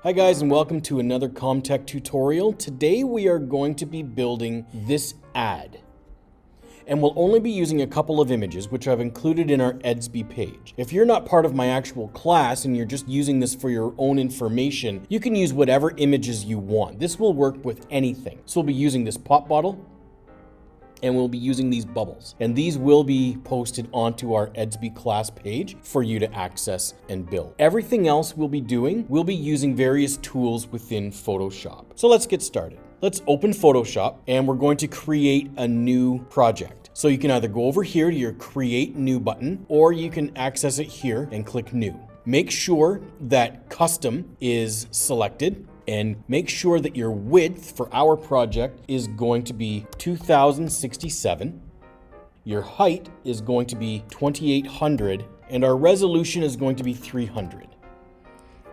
Hi guys, and welcome to another ComTech tutorial. Today we are going to be building this ad. And we'll only be using a couple of images, which I've included in our Edsby page. If you're not part of my actual class and you're just using this for your own information, you can use whatever images you want. This will work with anything. So we'll be using this pop bottle, and we'll be using these bubbles. And these will be posted onto our Edsby class page for you to access and build. Everything else we'll be doing, we'll be using various tools within Photoshop. So let's get started. Let's open Photoshop, and we're going to create a new project. So you can either go over here to your Create New button, or you can access it here and click New. Make sure that Custom is selected, and make sure that your width for our project is going to be 2067. Your height is going to be 2800, and our resolution is going to be 300.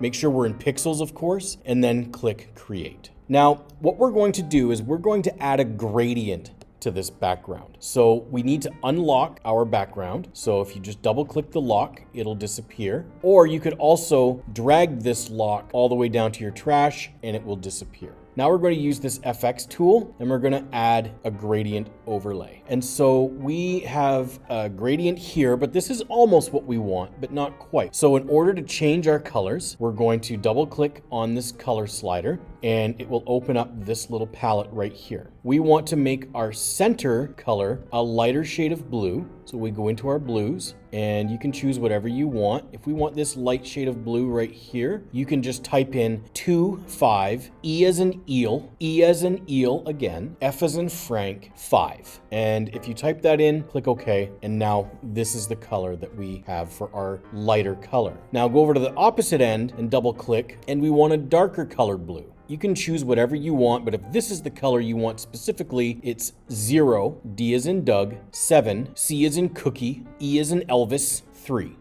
Make sure we're in pixels, of course, and then click Create. Now, what we're going to do is we're going to add a gradient to this background. So we need to unlock our background. So if you just double click the lock, it'll disappear. Or you could also drag this lock all the way down to your trash and it will disappear. Now we're going to use this FX tool and we're going to add a gradient overlay. And so we have a gradient here, but this is almost what we want, but not quite. So in order to change our colors, we're going to double click on this color slider and it will open up this little palette right here. We want to make our center color a lighter shade of blue. So we go into our blues and you can choose whatever you want. If we want this light shade of blue right here, you can just type in 2, 5, E as in eel, E as in eel again, F as in Frank, 5. And if you type that in, click OK. And now this is the color that we have for our lighter color. Now go over to the opposite end and double click, and we want a darker colored blue. You can choose whatever you want, but if this is the color you want specifically, it's 0, D as in Doug, 7, C as in Cookie, E as in Elvis, 3.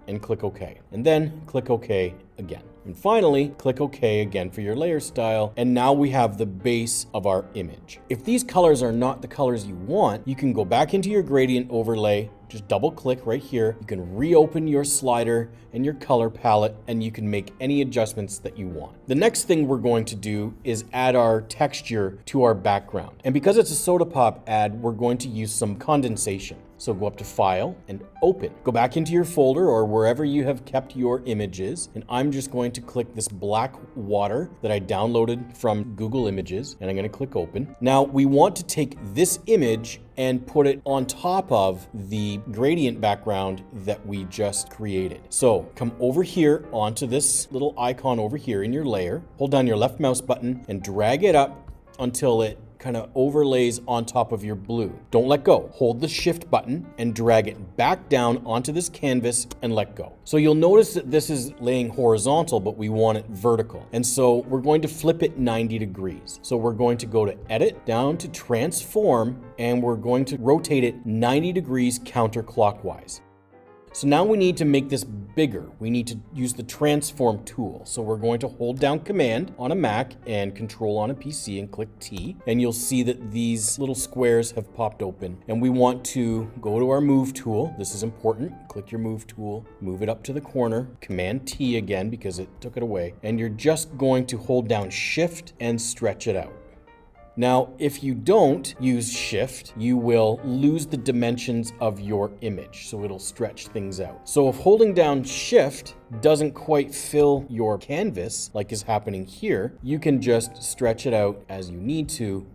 And click OK. And then click OK again. And finally, click OK again for your layer style. And now we have the base of our image. If these colors are not the colors you want, you can go back into your gradient overlay, just double click right here. You can reopen your slider and your color palette, and you can make any adjustments that you want. The next thing we're going to do is add our texture to our background. And because it's a soda pop ad, we're going to use some condensation. So go up to File and Open. Go back into your folder or wherever you have kept your images. And I'm just going to click this black water that I downloaded from Google Images, and I'm going to click Open. Now we want to take this image and put it on top of the gradient background that we just created. So come over here onto this little icon over here in your layer, hold down your left mouse button and drag it up until it kind of overlays on top of your blue. Don't let go. Hold the Shift button and drag it back down onto this canvas and let go. So you'll notice that this is laying horizontal, but we want it vertical. And so we're going to flip it 90 degrees. So we're going to go to Edit, down to Transform, and we're going to rotate it 90 degrees counterclockwise. So now we need to make this bigger. We need to use the transform tool. So we're going to hold down Command on a Mac and Control on a PC and click T. And you'll see that these little squares have popped open. And we want to go to our Move tool. This is important. Click your Move tool, move it up to the corner, Command T again because it took it away. And you're just going to hold down Shift and stretch it out. Now, if you don't use Shift, you will lose the dimensions of your image, so it'll stretch things out. So if holding down Shift doesn't quite fill your canvas, like is happening here, you can just stretch it out as you need to.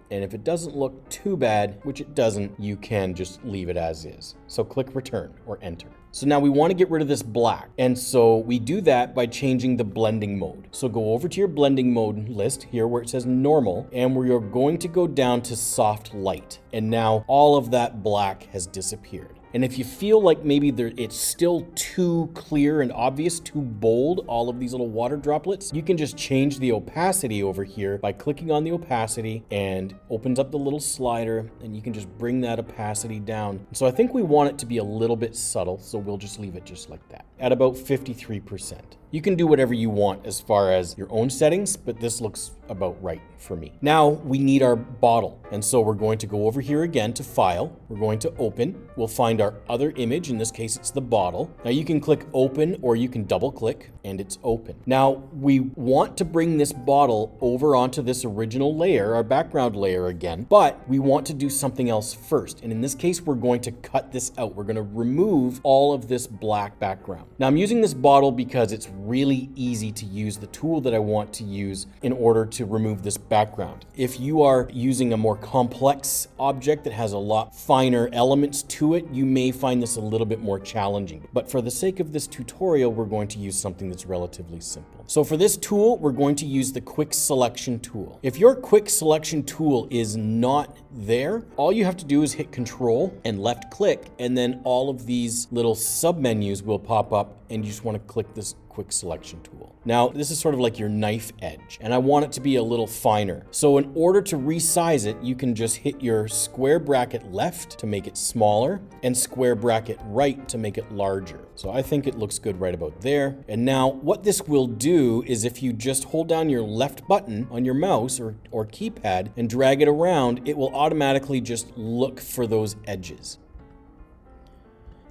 And if it doesn't look too bad, which it doesn't, you can just leave it as is. So click Return or Enter. So now we want to get rid of this black. And so we do that by changing the blending mode. So go over to your blending mode list here where it says normal, and we are going to go down to soft light. And now all of that black has disappeared. And if you feel like maybe it's still too clear and obvious, too bold, all of these little water droplets, you can just change the opacity over here by clicking on the opacity, and opens up the little slider, and you can just bring that opacity down. So I think we want it to be a little bit subtle, so we'll just leave it just like that at about 53%. You can do whatever you want as far as your own settings, but this looks about right for me. Now we need our bottle. And so we're going to go over here again to File. We're going to Open. We'll find our other image. In this case, it's the bottle. Now you can click Open or you can double click and it's open. Now we want to bring this bottle over onto this original layer, our background layer again, but we want to do something else first. And in this case, we're going to cut this out. We're going to remove all of this black background. Now I'm using this bottle because it's really easy to use the tool that I want to use in order to remove this background. If you are using a more complex object that has a lot finer elements to it, you may find this a little bit more challenging. But for the sake of this tutorial, we're going to use something that's relatively simple. So for this tool, we're going to use the Quick Selection tool. If your Quick Selection tool is not there, all you have to do is hit Control and left click, and then all of these little submenus will pop up, and you just want to click this Quick Selection tool. Now, this is sort of like your knife edge, and I want it to be a little finer. So in order to resize it, you can just hit your square bracket left to make it smaller and square bracket right to make it larger. So I think it looks good right about there. And now what this will do is if you just hold down your left button on your mouse or keypad and drag it around, it will automatically just look for those edges.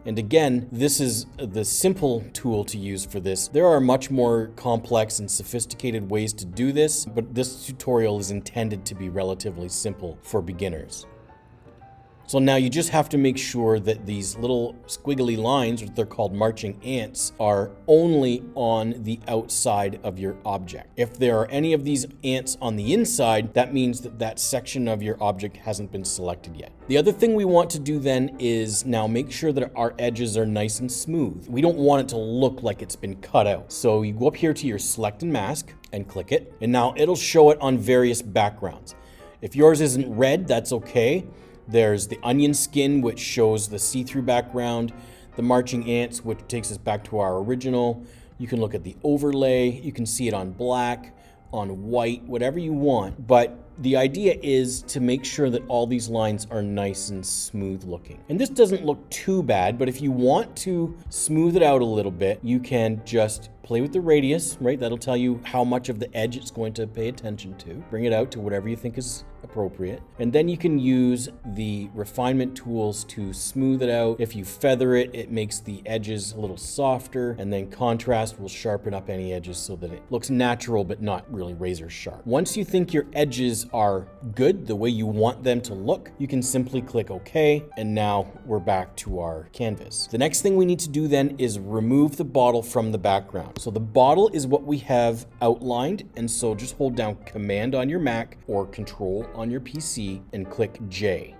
And again, this is the simple tool to use for this. There are much more complex and sophisticated ways to do this, but this tutorial is intended to be relatively simple for beginners. So now you just have to make sure that these little squiggly lines, or they're called marching ants, are only on the outside of your object. If there are any of these ants on the inside, that means that that section of your object hasn't been selected yet. The other thing we want to do then is now make sure that our edges are nice and smooth. We don't want it to look like it's been cut out. So you go up here to your Select and Mask and click it, and now it'll show it on various backgrounds. If yours isn't red, that's okay. There's the onion skin, which shows the see-through background, the marching ants, which takes us back to our original. You can look at the overlay. You can see it on black, on white, whatever you want. But the idea is to make sure that all these lines are nice and smooth looking. And this doesn't look too bad, but if you want to smooth it out a little bit, you can just play with the radius, right? That'll tell you how much of the edge it's going to pay attention to. Bring it out to whatever you think is appropriate. And then you can use the refinement tools to smooth it out. If you feather it, it makes the edges a little softer, and then contrast will sharpen up any edges so that it looks natural but not really razor sharp. Once you think your edges are good, the way you want them to look, you can simply click OK, and now we're back to our canvas. The next thing we need to do then is remove the bottle from the background. So the bottle is what we have outlined, and so just hold down Command on your Mac or Control on your PC and click J.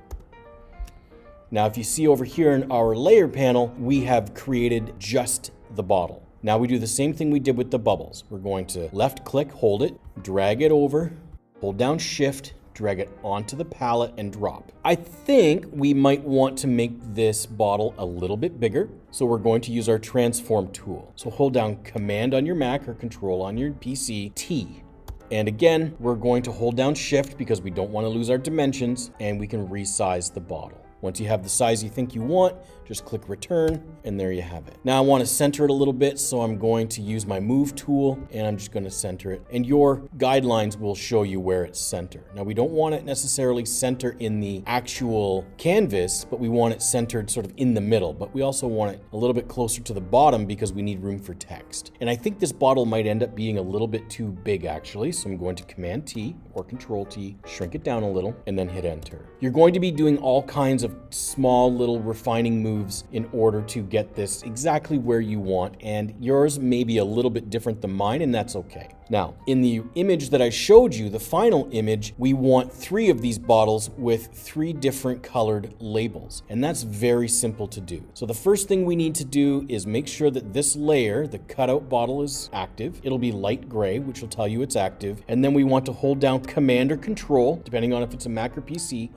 Now if you see over here in our layer panel, we have created just the bottle. Now we do the same thing we did with the bubbles. We're going to left click, hold it, drag it over, hold down Shift, drag it onto the palette and drop. I think we might want to make this bottle a little bit bigger, so we're going to use our transform tool. So hold down Command on your Mac or Control on your PC, T. And again, we're going to hold down Shift because we don't want to lose our dimensions, and we can resize the bottle. Once you have the size you think you want, just click Return, and there you have it. Now I want to center it a little bit, so I'm going to use my Move tool, and I'm just going to center it. And your guidelines will show you where it's centered. Now we don't want it necessarily center in the actual canvas, but we want it centered sort of in the middle. But we also want it a little bit closer to the bottom because we need room for text. And I think this bottle might end up being a little bit too big actually, so I'm going to Command T or Control T, shrink it down a little, and then hit Enter. You're going to be doing all kinds of small little refining moves in order to get this exactly where you want, and yours may be a little bit different than mine, and that's okay. Now, in the image that I showed you, the final image, we want 3 of these bottles with 3 different colored labels, and that's very simple to do. So the first thing we need to do is make sure that this layer, the cutout bottle, is active. It'll be light gray, which will tell you it's active, and then we want to hold down Command or Control, depending on if it's a Mac or PC,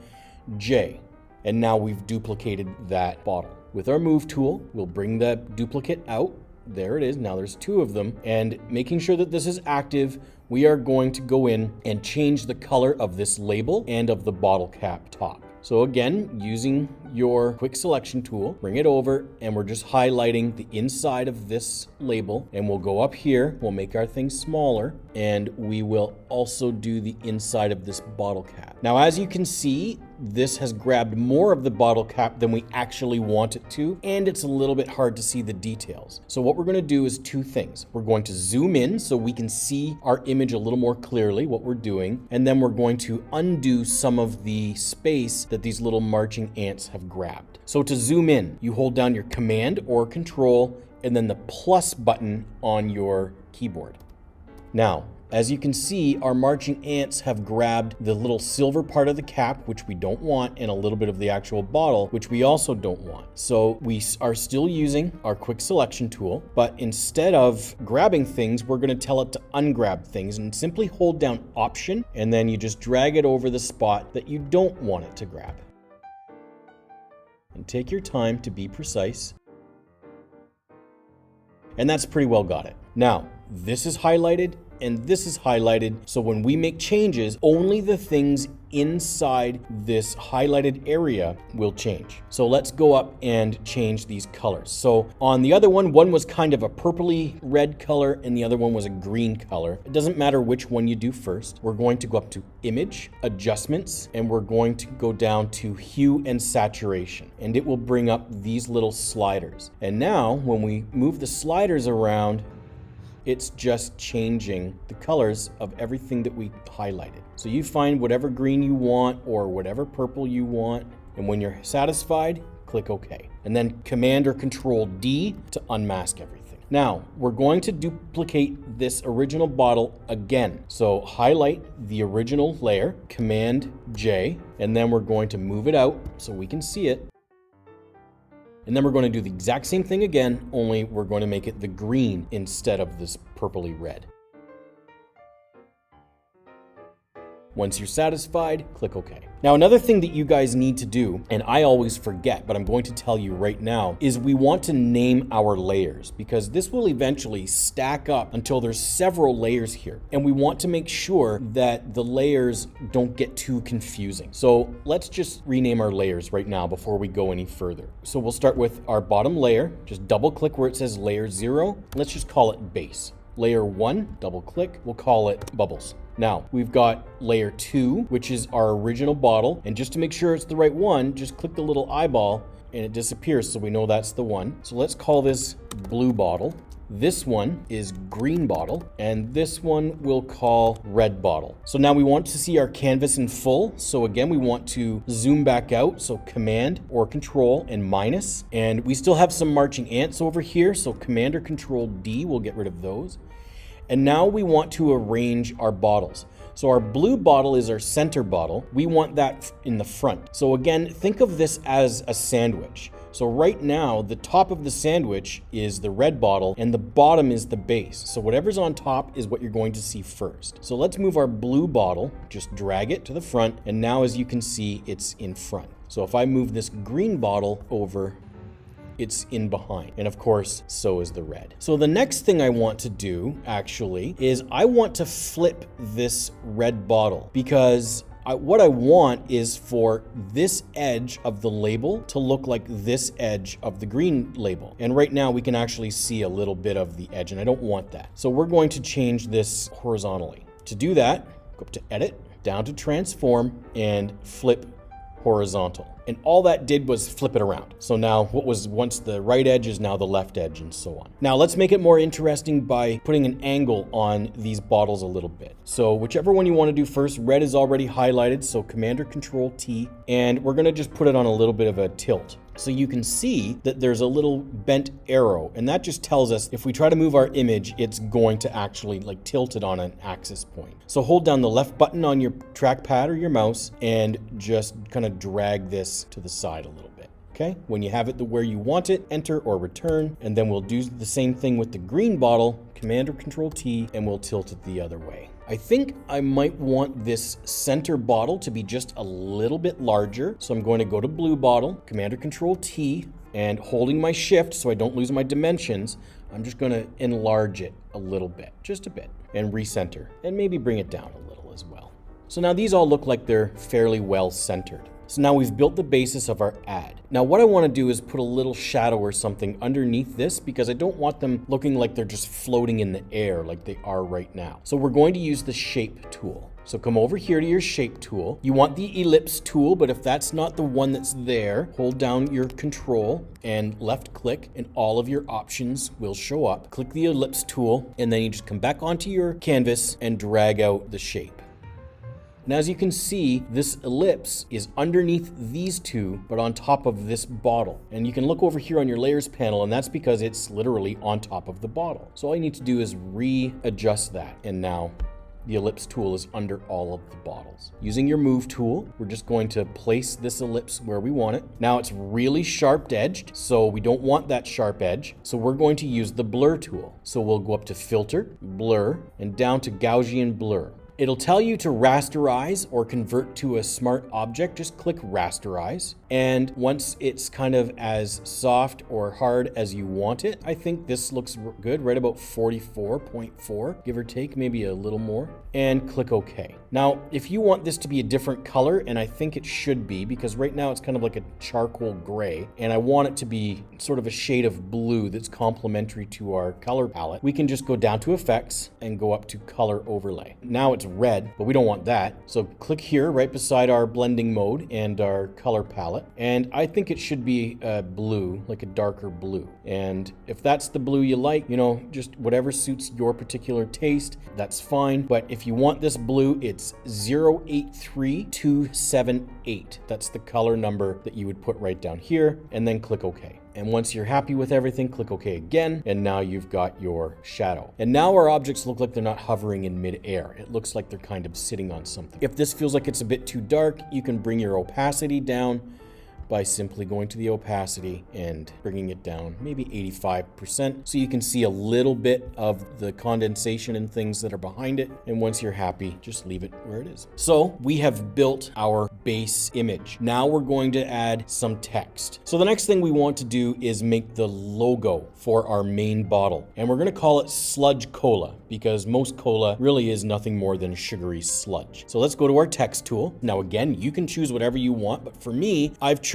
J. And now we've duplicated that bottle. With our Move tool, we'll bring the duplicate out. There it is. Now there's 2 of them. And making sure that this is active, we are going to go in and change the color of this label and of the bottle cap top. So again, using your quick selection tool, bring it over, and we're just highlighting the inside of this label, and we'll go up here, we'll make our thing smaller, and we will also do the inside of this bottle cap. Now, as you can see, this has grabbed more of the bottle cap than we actually want it to, and it's a little bit hard to see the details. So what we're going to do is two things. We're going to zoom in so we can see our image a little more clearly, what we're doing, and then we're going to undo some of the space that these little marching ants have grabbed. So to zoom in, you hold down your Command or Control and then the plus button on your keyboard. Now, as you can see, our marching ants have grabbed the little silver part of the cap, which we don't want, and a little bit of the actual bottle, which we also don't want. So we are still using our quick selection tool, but instead of grabbing things, we're going to tell it to ungrab things and simply hold down Option, and then you just drag it over the spot that you don't want it to grab. And take your time to be precise. And that's pretty well got it. Now, this is highlighted and this is highlighted, so when we make changes, only the things inside this highlighted area will change. So let's go up and change these colors. So on the other one was kind of a purpley red color and the other one was a green color. It doesn't matter which one you do first. We're going to go up to Image, Adjustments, and we're going to go down to Hue and Saturation, and it will bring up these little sliders. And now when we move the sliders around, it's just changing the colors of everything that we highlighted. So you find whatever green you want or whatever purple you want, and when you're satisfied, click OK. And then Command or Control D to unmask everything. Now, we're going to duplicate this original bottle again. So highlight the original layer, Command J, and then we're going to move it out so we can see it. And then we're going to do the exact same thing again, only we're going to make it the green instead of this purpley red. Once you're satisfied, click OK. Now, another thing that you guys need to do, and I always forget, but I'm going to tell you right now, is we want to name our layers because this will eventually stack up until there's several layers here. And we want to make sure that the layers don't get too confusing. So let's just rename our layers right now before we go any further. So we'll start with our bottom layer. Just double click where it says layer 0. Let's just call it base. Layer 1, double click, we'll call it bubbles. Now, we've got layer 2, which is our original bottle. And just to make sure it's the right one, just click the little eyeball and it disappears so we know that's the one. So let's call this blue bottle. This one is green bottle, and this one we'll call red bottle. So now we want to see our canvas in full. So again, we want to zoom back out. So Command or Control and minus. And we still have some marching ants over here. So Command or Control D will get rid of those. And now we want to arrange our bottles. So our blue bottle is our center bottle. We want that in the front. So again, think of this as a sandwich. So right now, the top of the sandwich is the red bottle and the bottom is the base. So whatever's on top is what you're going to see first. So let's move our blue bottle, just drag it to the front. And now as you can see, it's in front. So if I move this green bottle over, it's in behind. And of course, so is the red. So the next thing I want to do actually is I want to flip this red bottle because what I want is for this edge of the label to look like this edge of the green label. And right now we can actually see a little bit of the edge and I don't want that. So we're going to change this horizontally. To do that, go up to Edit, down to Transform and Flip Horizontal. And all that did was flip it around. So now what was once the right edge is now the left edge and so on. Now let's make it more interesting by putting an angle on these bottles a little bit. So whichever one you want to do first, red is already highlighted. So Command or Control T, and we're going to just put it on a little bit of a tilt. So you can see that there's a little bent arrow, and that just tells us if we try to move our image, it's going to actually like tilt it on an axis point. So hold down the left button on your trackpad or your mouse and just kind of drag this to the side a little bit. Okay, when you have it where you want it, enter or return, and then we'll do the same thing with the green bottle, Command or Control T, and we'll tilt it the other way. I think I might want this center bottle to be just a little bit larger. So I'm going to go to blue bottle, Command or Control T, and holding my shift so I don't lose my dimensions, I'm just going to enlarge it a little bit, just a bit, and recenter, and maybe bring it down a little as well. So now these all look like they're fairly well centered. So now we've built the basis of our ad. Now what I want to do is put a little shadow or something underneath this because I don't want them looking like they're just floating in the air like they are right now. So we're going to use the shape tool. So come over here to your shape tool. You want the ellipse tool, but if that's not the one that's there, hold down your control and left click and all of your options will show up. Click the ellipse tool and then you just come back onto your canvas and drag out the shape. And as you can see, this ellipse is underneath these two, but on top of this bottle. And you can look over here on your layers panel, and that's because it's literally on top of the bottle. So all you need to do is readjust that. And now the ellipse tool is under all of the bottles. Using your move tool, we're just going to place this ellipse where we want it. Now it's really sharp edged, so we don't want that sharp edge. So we're going to use the blur tool. So we'll go up to filter, blur, and down to Gaussian blur. It'll tell you to rasterize or convert to a smart object. Just click rasterize. And once it's kind of as soft or hard as you want it, I think this looks good, right about 44.4, give or take, maybe a little more, and click OK. Now, if you want this to be a different color, and I think it should be, because right now it's kind of like a charcoal gray, and I want it to be sort of a shade of blue that's complementary to our color palette, we can just go down to effects and go up to color overlay. Now it's red, but we don't want that. So click here right beside our blending mode and our color palette. And I think it should be blue, like a darker blue. And if that's the blue you like, you know, just whatever suits your particular taste, that's fine. But if you want this blue, it's 083278. That's the color number that you would put right down here, and then click OK. And once you're happy with everything, click OK again, and now you've got your shadow. And now our objects look like they're not hovering in mid-air. It looks like they're kind of sitting on something. If this feels like it's a bit too dark, you can bring your opacity down by simply going to the opacity and bringing it down maybe 85%, so you can see a little bit of the condensation and things that are behind it. And once you're happy, just leave it where it is. So we have built our base image. Now we're going to add some text. So the next thing we want to do is make the logo for our main bottle, and we're going to call it Sludge Cola, because most cola really is nothing more than sugary sludge. So let's go to our text tool. Now again, you can choose whatever you want, but for me, I've chosen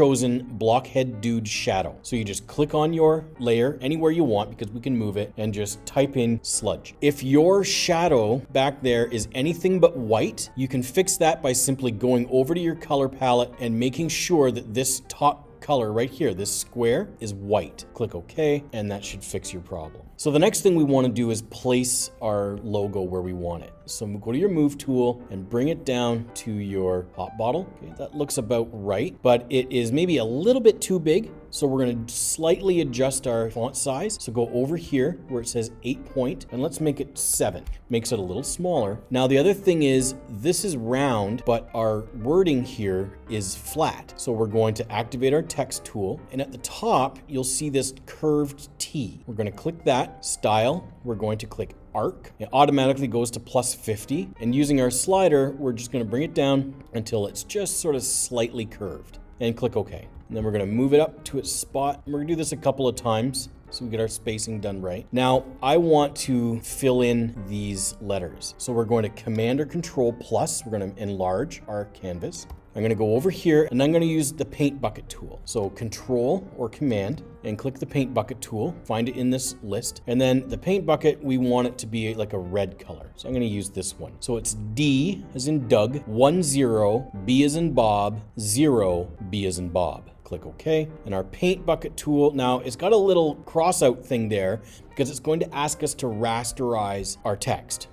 Blockhead Dude Shadow. So you just click on your layer anywhere you want, because we can move it, and just type in sludge. If your shadow back there is anything but white, you can fix that by simply going over to your color palette and making sure that this top color right here, this square, is white. Click OK, and that should fix your problem. So the next thing we want to do is place our logo where we want it. So go to your move tool and bring it down to your pop bottle. Okay, that looks about right, but it is maybe a little bit too big. So we're going to slightly adjust our font size. So go over here where it says 8 point, and let's make it 7. Makes it a little smaller. Now the other thing is, this is round, but our wording here is flat. So we're going to activate our text tool, and at the top, you'll see this curved T. We're going to click that. Style, we're going to click arc. It automatically goes to +50, and using our slider, we're just going to bring it down until it's just sort of slightly curved, and click OK. And then we're going to move it up to its spot. We're going to do this a couple of times so we get our spacing done right. Now, I want to fill in these letters. So we're going to Command or Control plus. We're going to enlarge our canvas. I'm going to go over here, and I'm going to use the paint bucket tool. So Control or Command and click the paint bucket tool, find it in this list. And then the paint bucket, we want it to be like a red color. So I'm going to use this one. So it's D as in Doug, 10, B as in Bob, 0, B as in Bob. Click OK. And our paint bucket tool, now it's got a little cross out thing there because it's going to ask us to rasterize our text.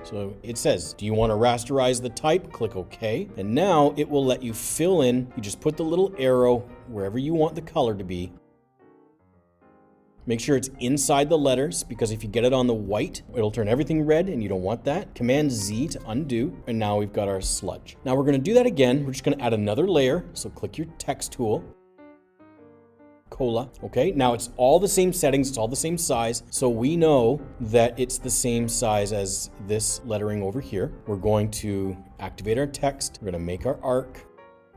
So it says, do you want to rasterize the type? Click OK. And now it will let you fill in. You just put the little arrow wherever you want the color to be. Make sure it's inside the letters, because if you get it on the white, it'll turn everything red, and you don't want that. Command Z to undo, and now we've got our sludge. Now we're going to do that again. We're just going to add another layer. So click your text tool. Cola. Okay, now it's all the same settings, it's all the same size, so we know that it's the same size as this lettering over here. We're going to activate our text. We're going to make our arc.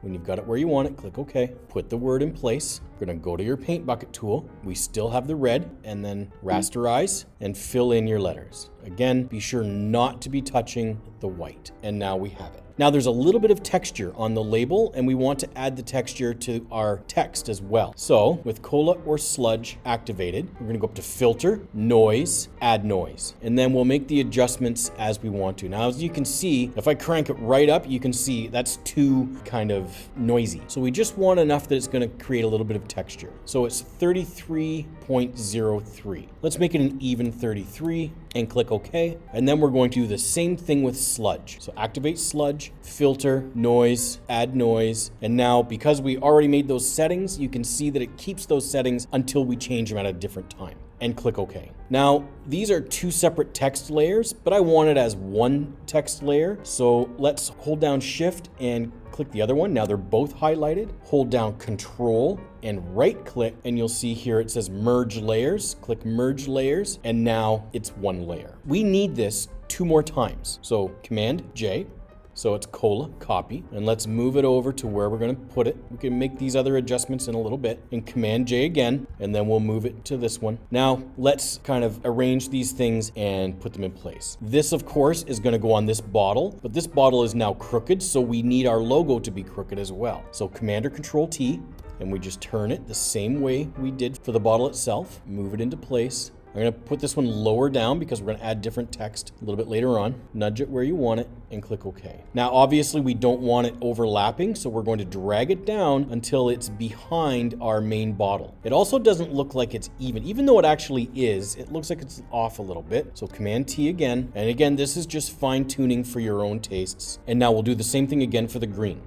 When you've got it where you want it, click OK. Put the word in place. We're going to go to your paint bucket tool. We still have the red, and then rasterize and fill in your letters. Again, be sure not to be touching the white. And now we have it. Now there's a little bit of texture on the label, and we want to add the texture to our text as well. So with Cola or Sludge activated, we're going to go up to Filter, Noise, Add Noise, and then we'll make the adjustments as we want to. Now, as you can see, if I crank it right up, you can see that's too kind of noisy. So we just want enough that it's going to create a little bit of texture. So it's 33.03. Let's make it an even 33 and click OK. And then we're going to do the same thing with Sludge. So activate Sludge, Filter, Noise, Add Noise. And now because we already made those settings, you can see that it keeps those settings until we change them at a different time. And click OK. Now, these are two separate text layers, but I want it as one text layer. So let's hold down Shift and click the other one. Now they're both highlighted. Hold down Control and right click, and you'll see here it says Merge Layers. Click Merge Layers, and now it's one layer. We need this 2 more times. So Command J. So it's Cola, copy, and let's move it over to where we're going to put it. We can make these other adjustments in a little bit, and Command J again, and then we'll move it to this one. Now let's kind of arrange these things and put them in place. This, of course, is going to go on this bottle, but this bottle is now crooked, so we need our logo to be crooked as well. So Command or Control T, and we just turn it the same way we did for the bottle itself. Move it into place. I'm going to put this one lower down because we're going to add different text a little bit later on. Nudge it where you want it and click OK. Now, obviously, we don't want it overlapping, so we're going to drag it down until it's behind our main bottle. It also doesn't look like it's even though it actually is. It looks like it's off a little bit. So Command T again. And again, this is just fine tuning for your own tastes. And now we'll do the same thing again for the green.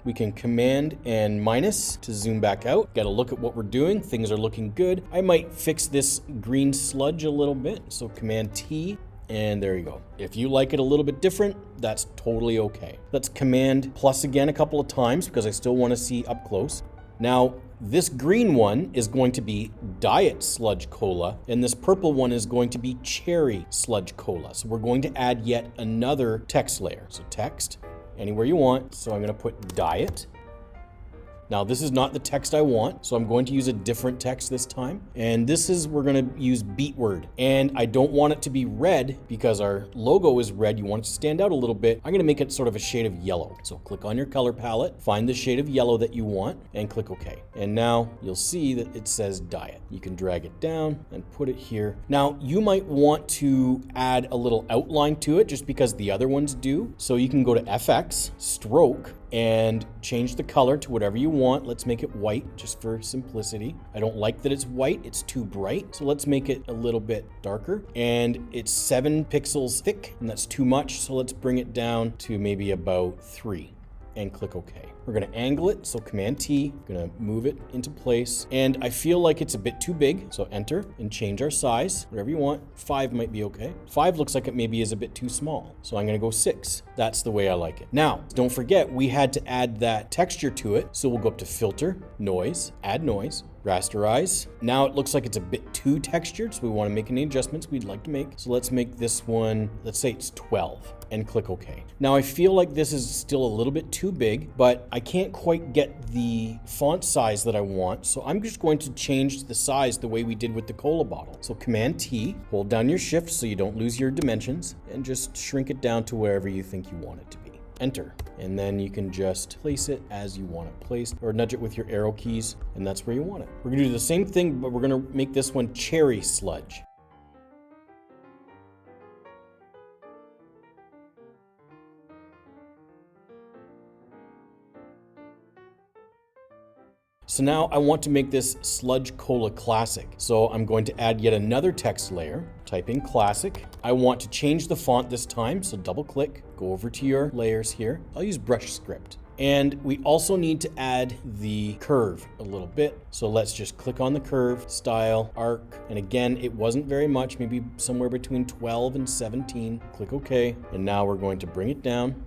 We can Command and minus to zoom back out. Got to look at what we're doing. Things are looking good. I might fix this green sludge a little bit. So Command T, and there you go. If you like it a little bit different, that's totally okay. Let's Command plus again a couple of times because I still want to see up close. Now, this green one is going to be Diet Sludge Cola, and this purple one is going to be Cherry Sludge Cola. So we're going to add yet another text layer. So text, anywhere you want. So I'm going to put Diet. Now this is not the text I want, so I'm going to use a different text this time. And this is, we're going to use beat word. And I don't want it to be red because our logo is red. You want it to stand out a little bit. I'm going to make it sort of a shade of yellow. So click on your color palette, find the shade of yellow that you want, and click OK. And now you'll see that it says Diet. You can drag it down and put it here. Now you might want to add a little outline to it just because the other ones do. So you can go to FX, Stroke, and change the color to whatever you want. Let's make it white just for simplicity. I don't like that it's white, it's too bright. So let's make it a little bit darker. And it's 7 pixels thick, and that's too much. So let's bring it down to maybe about 3 and click OK. We're going to angle it, so Command T, going to move it into place. And I feel like it's a bit too big, so enter and change our size, whatever you want. 5 might be okay. 5 looks like it maybe is a bit too small, so I'm going to go 6. That's the way I like it. Now, don't forget, we had to add that texture to it, so we'll go up to Filter, Noise, Add Noise, Rasterize. Now it looks like it's a bit too textured, so we want to make any adjustments we'd like to make. So let's make this one, let's say it's 12, and click OK. Now I feel like this is still a little bit too big, but I can't quite get the font size that I want, so I'm just going to change the size the way we did with the cola bottle. So Command T, hold down your Shift so you don't lose your dimensions, and just shrink it down to wherever you think you want it to be. Enter, and then you can just place it as you want it placed, or nudge it with your arrow keys, and that's where you want it. We're gonna do the same thing, but we're gonna make this one Cherry Sludge. So now I want to make this Sludge Cola Classic. So I'm going to add yet another text layer. Type in Classic. I want to change the font this time, so double click, go over to your layers here. I'll use Brush Script. And we also need to add the curve a little bit. So let's just click on the curve, Style, Arc. And again, it wasn't very much, maybe somewhere between 12 and 17. Click OK. And now we're going to bring it down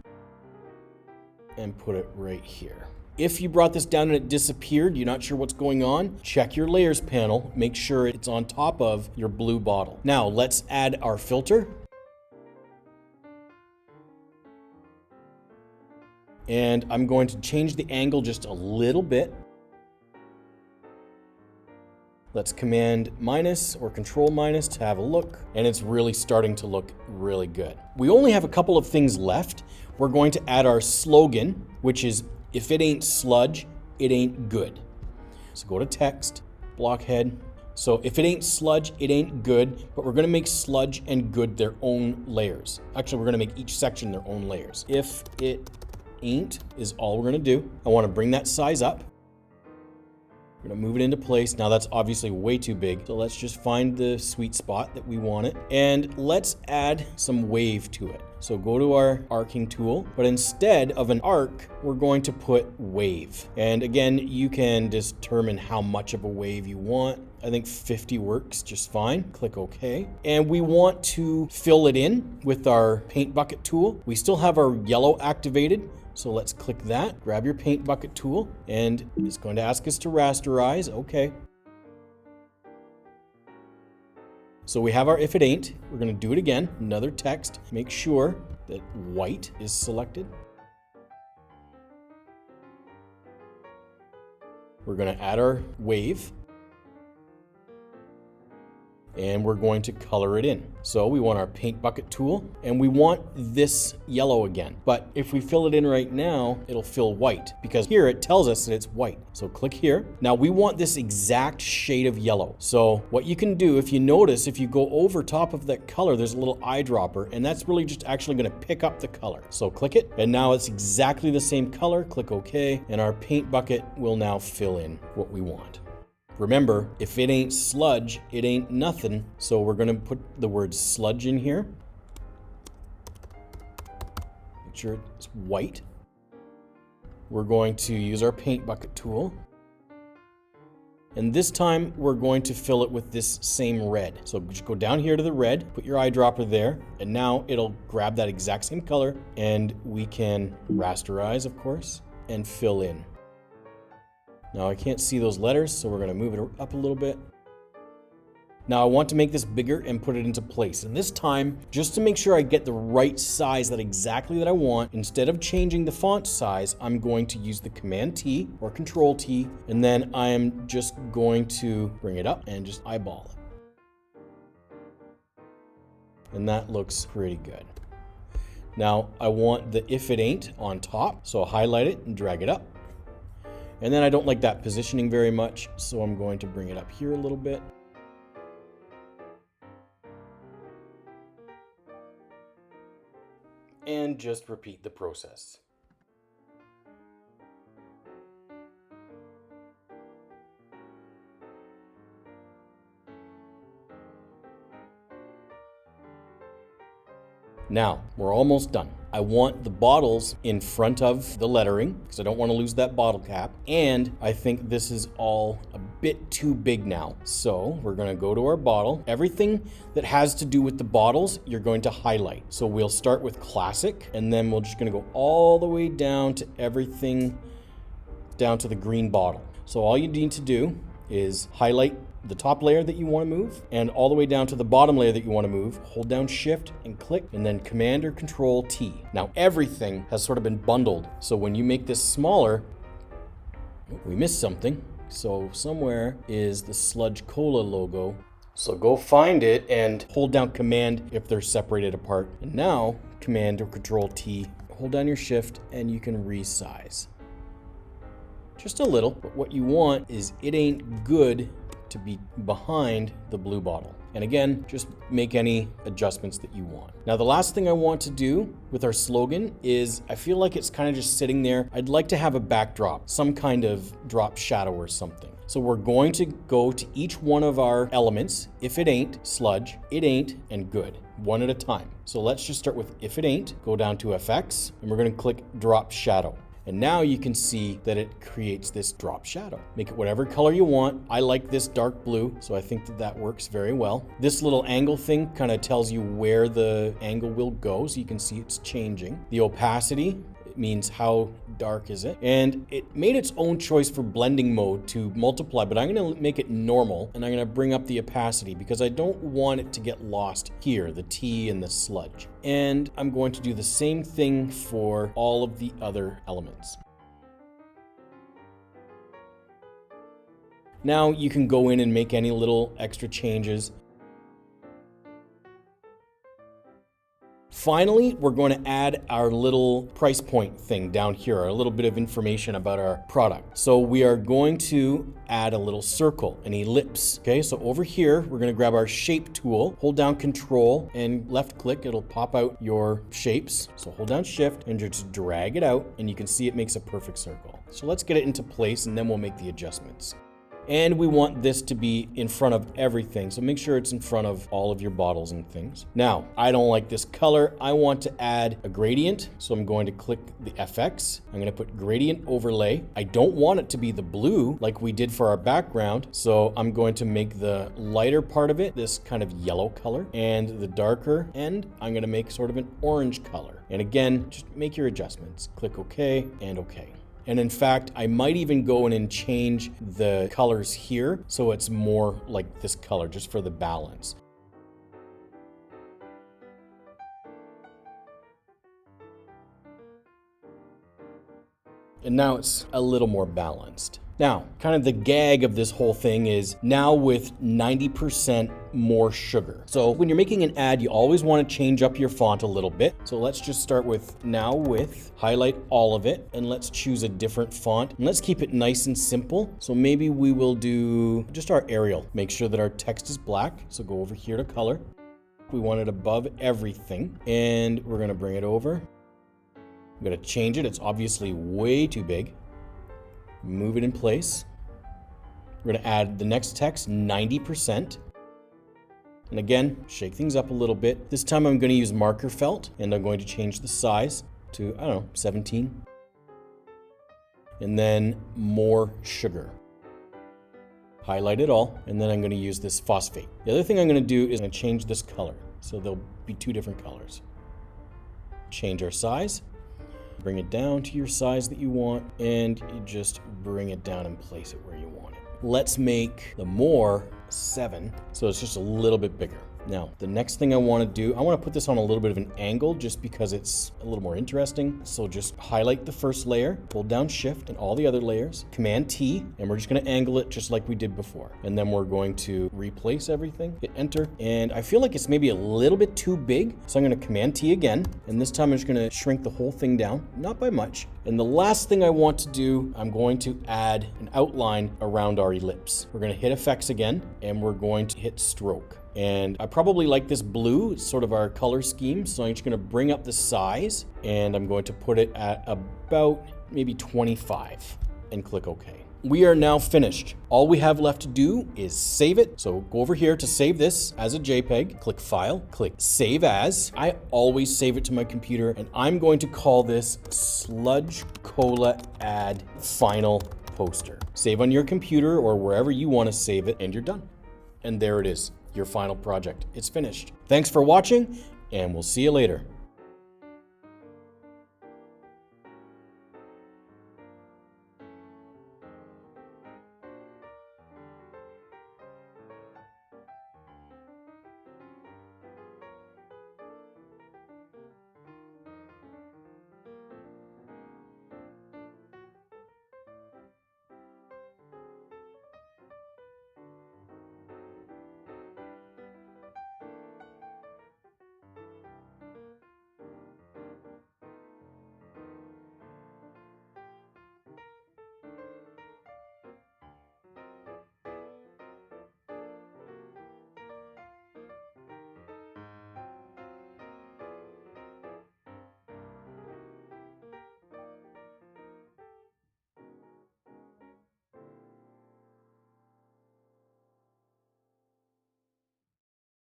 and put it right here. If you brought this down and it disappeared, you're not sure what's going on, check your layers panel, make sure it's on top of your blue bottle. Now let's add our filter. And I'm going to change the angle just a little bit. Let's command minus or control minus to have a look, and it's really starting to look really good. We only have a couple of things left. We're going to add our slogan, which is, if it ain't sludge, it ain't good. So go to text, blockhead. So if it ain't sludge, it ain't good, but we're gonna make sludge and good their own layers. Actually, we're gonna make each section their own layers. If it ain't is all we're gonna do. I wanna bring that size up. We're gonna move it into place. Now that's obviously way too big. So let's just find the sweet spot that we want it. And let's add some wave to it. So go to our arcing tool, but instead of an arc, we're going to put wave. And again, you can determine how much of a wave you want. I think 50 works just fine. Click OK. And we want to fill it in with our paint bucket tool. We still have our yellow activated. So let's click that, grab your paint bucket tool, and it's going to ask us to rasterize. Okay. So we have our if it ain't. We're going to do it again. Another text. Make sure that white is selected. We're going to add our wave. And we're going to color it in. So we want our paint bucket tool, and we want this yellow again. But if we fill it in right now, it'll fill white, because here it tells us that it's white. So click here. Now we want this exact shade of yellow. So what you can do, if you notice, if you go over top of that color, there's a little eyedropper, and that's really just actually gonna pick up the color. So click it, and now it's exactly the same color. Click OK, and our paint bucket will now fill in what we want. Remember, if it ain't sludge, it ain't nothing. So we're gonna put the word sludge in here. Make sure it's white. We're going to use our paint bucket tool. And this time we're going to fill it with this same red. So just go down here to the red, put your eyedropper there, and now it'll grab that exact same color, and we can rasterize, of course, and fill in. Now I can't see those letters, so we're gonna move it up a little bit. Now I want to make this bigger and put it into place. And this time, just to make sure I get the right size that I want, instead of changing the font size, I'm going to use the Command T or Control T, and then I am just going to bring it up and just eyeball it. And that looks pretty good. Now I want the if it ain't on top, so I'll highlight it and drag it up. And then I don't like that positioning very much, so I'm going to bring it up here a little bit. And just repeat the process. Now, we're almost done. I want the bottles in front of the lettering because I don't want to lose that bottle cap. And I think this is all a bit too big now. So we're going to go to our bottle. Everything that has to do with the bottles, you're going to highlight. So we'll start with classic, and then we're just going to go all the way down to everything down to the green bottle. So all you need to do is highlight the top layer that you want to move and all the way down to the bottom layer that you want to move. Hold down Shift and click, and then Command or Control T. Now everything has sort of been bundled. So when you make this smaller, we missed something. So somewhere is the Sludge Cola logo. So go find it and hold down Command if they're separated apart. And now Command or Control T, hold down your Shift, and you can resize. Just a little, but what you want is it ain't good to be behind the blue bottle. And again, just make any adjustments that you want. Now, the last thing I want to do with our slogan is I feel like it's kind of just sitting there. I'd like to have a backdrop, some kind of drop shadow or something. So we're going to go to each one of our elements. If it ain't, sludge, it ain't, and good, one at a time. So let's just start with if it ain't, go down to FX, and we're going to click drop shadow. And now you can see that it creates this drop shadow. Make it whatever color you want. I like this dark blue, so I think that that works very well. This little angle thing kind of tells you where the angle will go, so you can see it's changing. The opacity, it means how dark is it. And it made its own choice for blending mode to multiply, but I'm gonna make it normal, and I'm gonna bring up the opacity because I don't want it to get lost here, the T and the sludge. And I'm going to do the same thing for all of the other elements. Now you can go in and make any little extra changes. Finally, we're going to add our little price point thing down here, a little bit of information about our product. So we are going to add a little circle, an ellipse. Okay, so over here, we're going to grab our shape tool, hold down Control and left click, it'll pop out your shapes. So hold down Shift and just drag it out and you can see it makes a perfect circle. So let's get it into place and then we'll make the adjustments. And we want this to be in front of everything. So make sure it's in front of all of your bottles and things. Now, I don't like this color. I want to add a gradient. So I'm going to click the FX. I'm going to put gradient overlay. I don't want it to be the blue like we did for our background. So I'm going to make the lighter part of it this kind of yellow color, and the darker end, I'm going to make sort of an orange color. And again, just make your adjustments. Click OK and OK. And in fact, I might even go in and change the colors here so it's more like this color just for the balance. And now it's a little more balanced. Now, kind of the gag of this whole thing is now with 90% more sugar. So when you're making an ad, you always want to change up your font a little bit. So let's just start with now with, highlight all of it, and let's choose a different font. And let's keep it nice and simple. So maybe we will do just our Arial. Make sure that our text is black. So go over here to color. We want it above everything. And we're going to bring it over. I'm going to change it. It's obviously way too big. Move it in place. We're going to add the next text 90%. And again, shake things up a little bit. This time I'm going to use marker felt and I'm going to change the size to, I don't know, 17. And then more sugar. Highlight it all. And then I'm going to use this phosphate. The other thing I'm going to do is I'm going to change this color. So there'll be two different colors. Change our size. Bring it down to your size that you want, and you just bring it down and place it where you want it. Let's make the more 7, so it's just a little bit bigger. Now, the next thing I want to do, I want to put this on a little bit of an angle just because it's a little more interesting. So just highlight the first layer, hold down Shift and all the other layers, Command T, and we're just going to angle it just like we did before. And then we're going to replace everything, hit Enter. And I feel like it's maybe a little bit too big, so I'm going to Command T again. And this time I'm just going to shrink the whole thing down, not by much. And the last thing I want to do, I'm going to add an outline around our ellipse. We're going to hit Effects again, and we're going to hit Stroke. And I probably like this blue, it's sort of our color scheme. So I'm just going to bring up the size and I'm going to put it at about maybe 25 and click OK. We are now finished. All we have left to do is save it. So go over here to save this as a JPEG, click File, click Save As. I always save it to my computer and I'm going to call this Sludge Cola Ad Final Poster. Save on your computer or wherever you want to save it and you're done. And there it is. Your final project. It's finished. Thanks for watching, and we'll see you later.